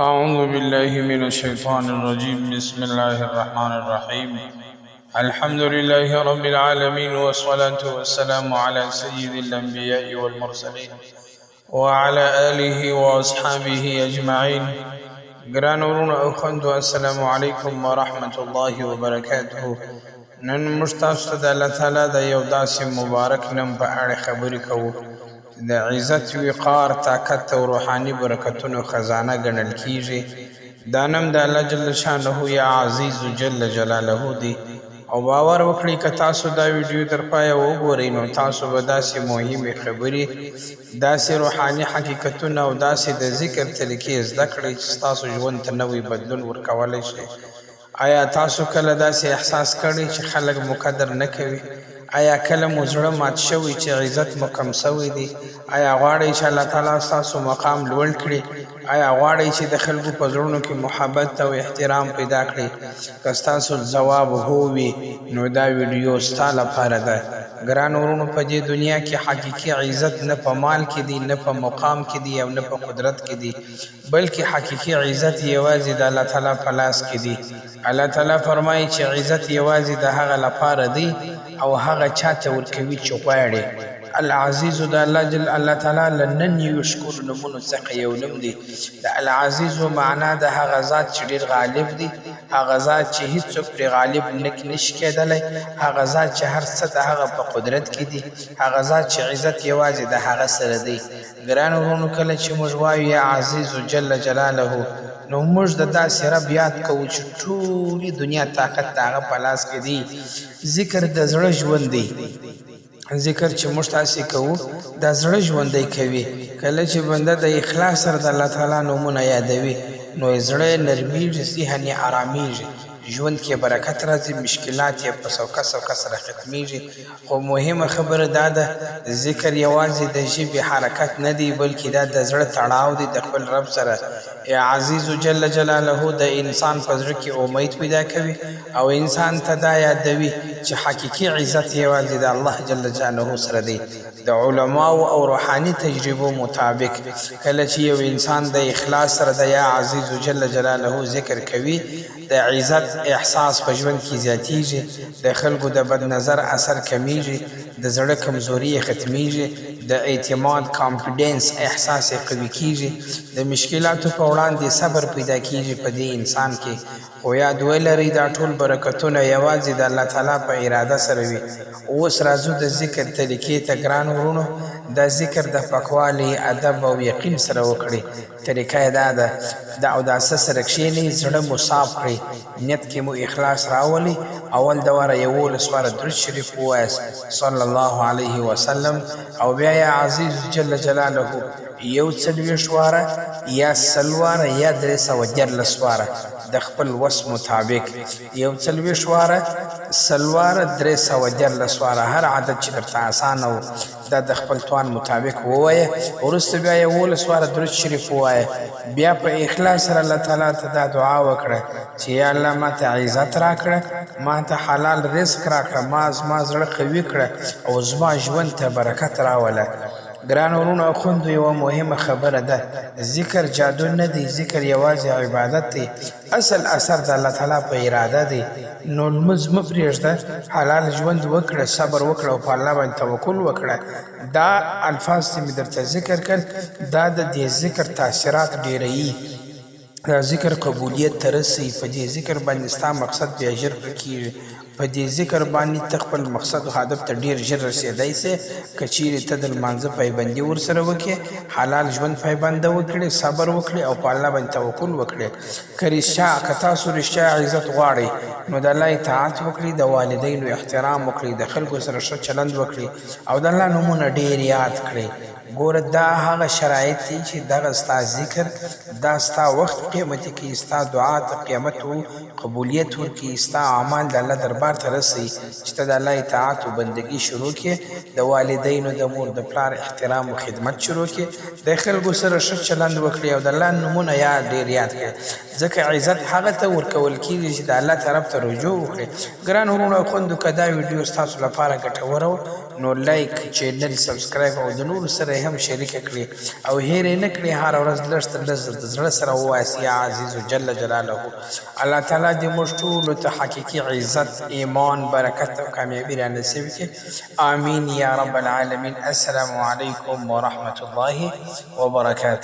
أعوذ بالله من الشيطان الرجيم بسم الله الرحمن الرحيم الحمد لله رب العالمين والصلاة والسلام على سيد الأنبياء والمرسلين وعلى آله وأصحابه أجمعين گرانورون او خوندو السلام علیکم ورحمة الله وبرکاته. نن مشتاق د الله تعالی د یو داسې مبارک نوم په اړه خبرې کوو د عزت وقار طاقت او روحاني برکتونو خزانه ګڼل کیږي. دا نوم د الله جل شانه یا عزیز جل جلاله دی او باور وکړئ که تاسو دا ویډیو تر پایه وګورئ نو تاسو به داسې مهمې خبرې داسې روحاني حقیقتونه او داسې د ذکر طریقې زده کړئ چې ستاسو ژوند ته نوی بدلون ورکولی شي. آیا تاسو کله داسې احساس کړئ چې خلک مو قدر نه کوي؟ آیا کله مو زړه مات شوی چې عزت مو کم سوی دی؟ آیا غواړئ چې الله تعالی ستاسو مقام لوړ کړي؟ آیا غواړئ چې د خلکو په زړونو کې محبت او احترام پیدا کړئ؟ که ستاسو ځواب هو وي نو دا ویډیو ستا لپاره ده. ګران ورونو، په دې دنیا کې حقیقي عزت نه په مال کې دی، نه په مقام کې دی او نه په قدرت کې دی، بلکې حقیقي عزت یوازې د الله تعالی په لاس کې دی. الله تعالی فرمایي چې عزت یوازې د هغه لپاره دی او هغه چاته ورکوي چې غواړي. العزیز د الله تعالی له نن یو شکر نومونو څخه یو نوم دی. د العزیز معنا د هغه ذات چې ډېر غالب دی، هغه ذات چې هیڅوک پرې غالب نشي کېدلی، هغه ذات چې هر څه د هغه په قدرت کې دي، هغه ذات چې عزت یوازې د هغه سره دی. ګرانو وروڼو، کله چې موږ وایو یا عزیز جل جلاله نو موږ د داسې رب یاد کوو چې ټولې دنیا طاقت د هغه په لاس کې دی. ذکر د زړه ژوند دی. ذکر چې موږ تاسې کوو د زړه ژوندی کوي. کله چې بنده د اخلاص سره د الله تعالی نومونه یادوي نو زړه نرمیږي، ذهن یې آرامیږي، ژوند کې برکت راځي، مشکلات یې په سوکه سره ختمیږي. خو مهمه خبره دا ده، ذکر یوازې د ژبې حرکت نه دی، بلکې دا د زړه تړاو دی د خپل رب سره. عزیز جل جلاله د انسان په زړه کې امید پیدا کوي او انسان ته دا یادوي چې حقیقي عزت یوازې د الله جل جلاله سره دی. د علماو او روحاني تجربو مطابق کله چې یو انسان د اخلاص سره د یا عزیز جل جلاله ذکر کوي، د عزت احساس په ژوند کې زیاتیږي، د خلکو د بد نظر اثر کمیږي، د زړه کمزوري ختمیږي، د اعتماد کانفیډنس احساس قوي کیږي، د مشکلاتو په وړاندې صبر پیدا کیږي په دې انسان کې. خو یاد ولرئ دا ټول برکتونه یوازې د الله تعالی په اراده سره وي. اوس راځو د ذکر طریقې ته. ګران ورونو، دا ذکر د پاکوالي، ادب او یقین سره وکړئ. طریقه یې دا ده، د اوداسه سره کښېنئ، زړه مو صاف کړئ، نیت کې مو اخلاص راولئ. اول دوره 11 واره درود شریف ووایاست صلی الله علیه وسلم، او بیا یا عزیز جل جلاله 41 واره یا 100 واره یا 314 واره د خپل وس مطابق. 41 واره، 100 واره، 314 واره، هر عدد چې درته اسانه و دا د خپل توان مطابق ووایه. وروسته بیا 11 واره درود شریف ووایه. بیا په اخلاص سره الله تعالی ته دا دعا وکړه چې یا الله ما ته عزت راکړه، ما ته حلال رزق راکړه، ما زړه قوي کړه او زما ژوند ته برکت راوله. ګران ورونو او خوندو، یوه مهمه خبره ده، ذکر جادو نه دی، ذکر یوازې عبادت دی، اصل اثر د الله تعالی په اراده دی. نو لمونځ مه پرېږده، حلال ژوند وکړه، صبر وکړه او په الله باندې توکل وکړه. دا الفاظ چې مې درته ذکر کړ دا د دې ذکر تاثیرات ډېروي، دا ذکر قبولیت ته رسوي. په دې ذکر باندې ستا مقصد بیا ژر کېږي، په دې ذکر باندې ته خپل مقصد او هدف ته ډېر ژر رسېدی سې. که چیرې ته د لمانځه پایبندي ورسره وکړې، حلال ژوند پایبنده وکړې، صبر وکړې او په الله باندې توکل وکړې. که تاسو رښتیا عزت غواړئ نو د الله اطاعت وکړئ، د والدینو احترام وکړئ، د خلکو سره ښه چلند وکړئ او د الله نومونه ډېر یاد کړئ. ګوره دا هغه شرایط دي چې دغه ستا ذکر، دا ستا وخت قیمتي کوي، ستا دعا ته قیمت و قبولیت ورکوي، ستا اعمال د الله دربار ته رسوي چې ته د الله اطاعت و بندګي شروع کړې، د والدینو د مور د پلار احترام و خدمت شروع کړې، د خلکو سره ښه چلند وکړې او د الله نومونه ډېر یاد کړې. ځکه عزت هغه ته ورکول کېږي چې د الله طرف ته رجوع وکړي. ګران ورونو او خویندو، که دا ویډیو ستاسو لپاره ګټوره وه نو لایک چینل سبسکرایب او د نور سره هم شریک کړئ او هیر نه کړئ هر ورځ لږ تر لږه د زړه سره ووایاست یا عزیز جل جلاله الله تعالی دې موږ ټولو ته حقیقي عزت ایمان برکت او کامیابي را نصیب کړي آمین یا رب العالمین. السلام علیکم ورحمة الله وبرکاته.